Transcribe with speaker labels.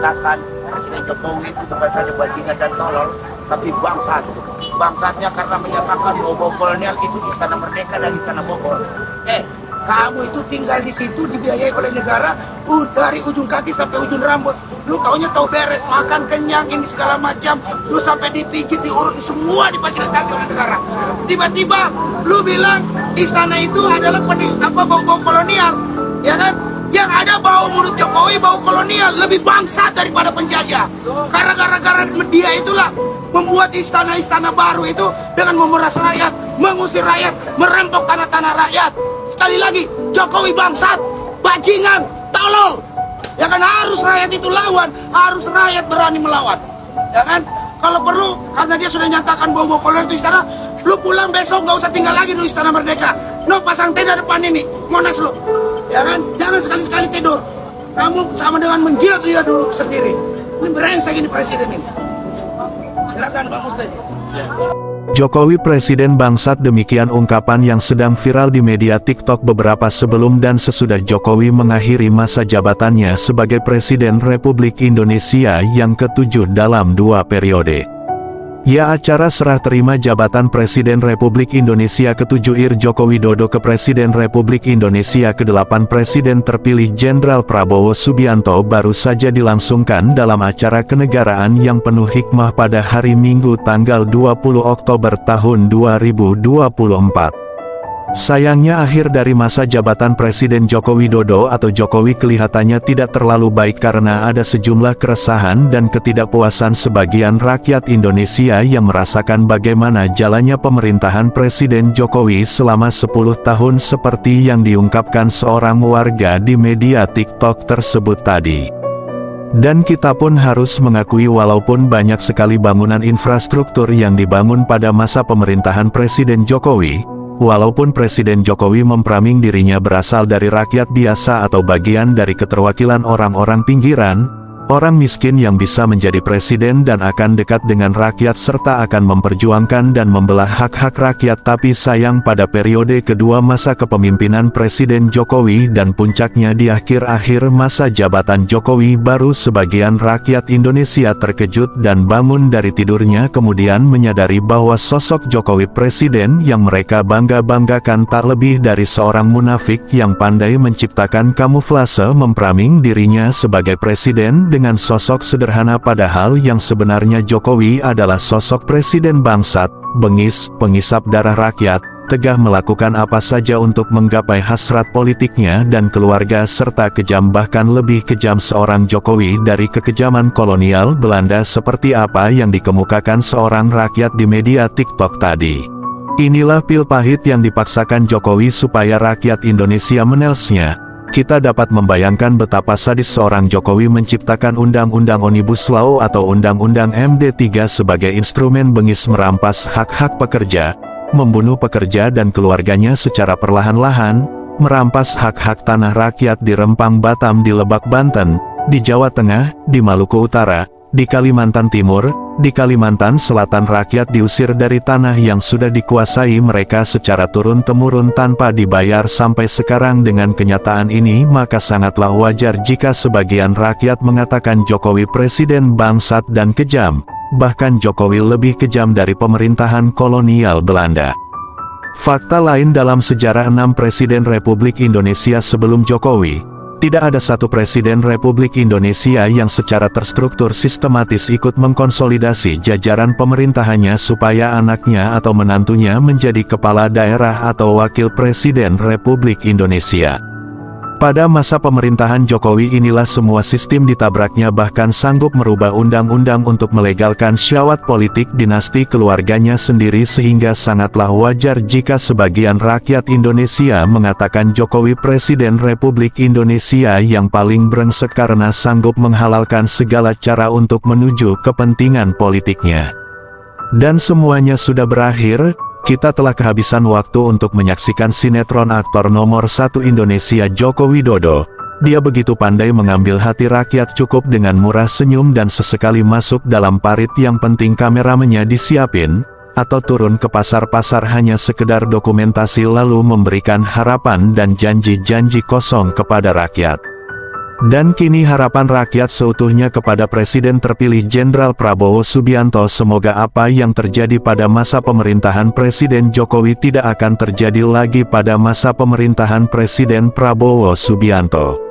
Speaker 1: menyatakan Presiden Jokowi itu bukan saja bajingan dan tolol, tapi bangsat. Bangsatnya karena menyatakan bahwa kolonial itu Istana Merdeka dan Istana Bogor. Kamu itu tinggal di situ dibiayai oleh negara dari ujung kaki sampai ujung rambut. Lu taunya tahu beres, makan kenyang ini segala macam. Lu sampai dipijit, diurut, semua difasilitasi oleh negara. Tiba-tiba lu bilang istana itu adalah bau-bau kolonial, ya kan? Yang ada bau mulut Jokowi, bau kolonial, lebih bangsat daripada penjajah. Karena gara-gara media itulah membuat istana-istana baru itu dengan memeras rakyat, mengusir rakyat, merampok tanah-tanah rakyat. Sekali lagi, Jokowi bangsat, bajingan, tolol. Ya kan, harus rakyat itu lawan, harus rakyat berani melawan. Ya kan, kalau perlu, karena dia sudah nyatakan bau-bau kolonial itu istana, lu pulang besok gak usah tinggal lagi di Istana Merdeka. No, pasang tenda depan ini, Monas lu. Ya kan, jangan sekali-sekali tidur. Kamu sama dengan menjilat dia dulu sendiri. Ini brengsek ini presiden ini. Silakan Pak Muslim.
Speaker 2: Jokowi Presiden bangsat, demikian ungkapan yang sedang viral di media TikTok beberapa sebelum dan sesudah Jokowi mengakhiri masa jabatannya sebagai Presiden Republik Indonesia yang ke-7 dalam 2 periode. Ya, acara serah terima jabatan Presiden Republik Indonesia ke-7 IR Joko Widodo ke Presiden Republik Indonesia ke-8 Presiden terpilih Jenderal Prabowo Subianto baru saja dilangsungkan dalam acara kenegaraan yang penuh hikmah pada hari Minggu tanggal 20 Oktober tahun 2024. Sayangnya akhir dari masa jabatan Presiden Joko Widodo atau Jokowi kelihatannya tidak terlalu baik karena ada sejumlah keresahan dan ketidakpuasan sebagian rakyat Indonesia yang merasakan bagaimana jalannya pemerintahan Presiden Jokowi selama 10 tahun seperti yang diungkapkan seorang warga di media TikTok tersebut tadi. Dan kita pun harus mengakui walaupun banyak sekali bangunan infrastruktur yang dibangun pada masa pemerintahan Presiden Jokowi, walaupun Presiden Jokowi mempraming dirinya berasal dari rakyat biasa atau bagian dari keterwakilan orang-orang pinggiran, orang miskin yang bisa menjadi presiden dan akan dekat dengan rakyat serta akan memperjuangkan dan membelah hak-hak rakyat, tapi sayang pada periode kedua masa kepemimpinan Presiden Jokowi dan puncaknya di akhir-akhir masa jabatan Jokowi baru sebagian rakyat Indonesia terkejut dan bangun dari tidurnya kemudian menyadari bahwa sosok Jokowi Presiden yang mereka bangga-banggakan tak lebih dari seorang munafik yang pandai menciptakan kamuflase mempraming dirinya sebagai presiden dengan sosok sederhana padahal yang sebenarnya Jokowi adalah sosok presiden bangsat, bengis, pengisap darah rakyat, tegah melakukan apa saja untuk menggapai hasrat politiknya dan keluarga serta kejam bahkan lebih kejam seorang Jokowi dari kekejaman kolonial Belanda seperti apa yang dikemukakan seorang rakyat di media TikTok tadi. Inilah pil pahit yang dipaksakan Jokowi supaya rakyat Indonesia menelsnya. Kita dapat membayangkan betapa sadis seorang Jokowi menciptakan Undang-Undang Omnibus Law atau Undang-Undang MD3 sebagai instrumen bengis merampas hak-hak pekerja, membunuh pekerja dan keluarganya secara perlahan-lahan, merampas hak-hak tanah rakyat di Rempang Batam, di Lebak Banten, di Jawa Tengah, di Maluku Utara, di Kalimantan Timur, di Kalimantan Selatan rakyat diusir dari tanah yang sudah dikuasai mereka secara turun-temurun tanpa dibayar sampai sekarang. Dengan kenyataan ini maka sangatlah wajar jika sebagian rakyat mengatakan Jokowi presiden bangsat dan kejam, bahkan Jokowi lebih kejam dari pemerintahan kolonial Belanda. Fakta lain dalam sejarah 6 Presiden Republik Indonesia sebelum Jokowi, tidak ada satu Presiden Republik Indonesia yang secara terstruktur sistematis ikut mengkonsolidasi jajaran pemerintahannya supaya anaknya atau menantunya menjadi kepala daerah atau wakil Presiden Republik Indonesia. Pada masa pemerintahan Jokowi inilah semua sistem ditabraknya, bahkan sanggup merubah undang-undang untuk melegalkan syahwat politik dinasti keluarganya sendiri, sehingga sangatlah wajar jika sebagian rakyat Indonesia mengatakan Jokowi Presiden Republik Indonesia yang paling brengsek karena sanggup menghalalkan segala cara untuk menuju kepentingan politiknya. Dan semuanya sudah berakhir. Kita telah kehabisan waktu untuk menyaksikan sinetron aktor nomor 1 Indonesia Joko Widodo. Dia begitu pandai mengambil hati rakyat, cukup dengan murah senyum dan sesekali masuk dalam parit yang penting kameramennya disiapin, atau turun ke pasar-pasar hanya sekedar dokumentasi lalu memberikan harapan dan janji-janji kosong kepada rakyat. Dan kini harapan rakyat seutuhnya kepada Presiden terpilih Jenderal Prabowo Subianto. Semoga apa yang terjadi pada masa pemerintahan Presiden Jokowi tidak akan terjadi lagi pada masa pemerintahan Presiden Prabowo Subianto.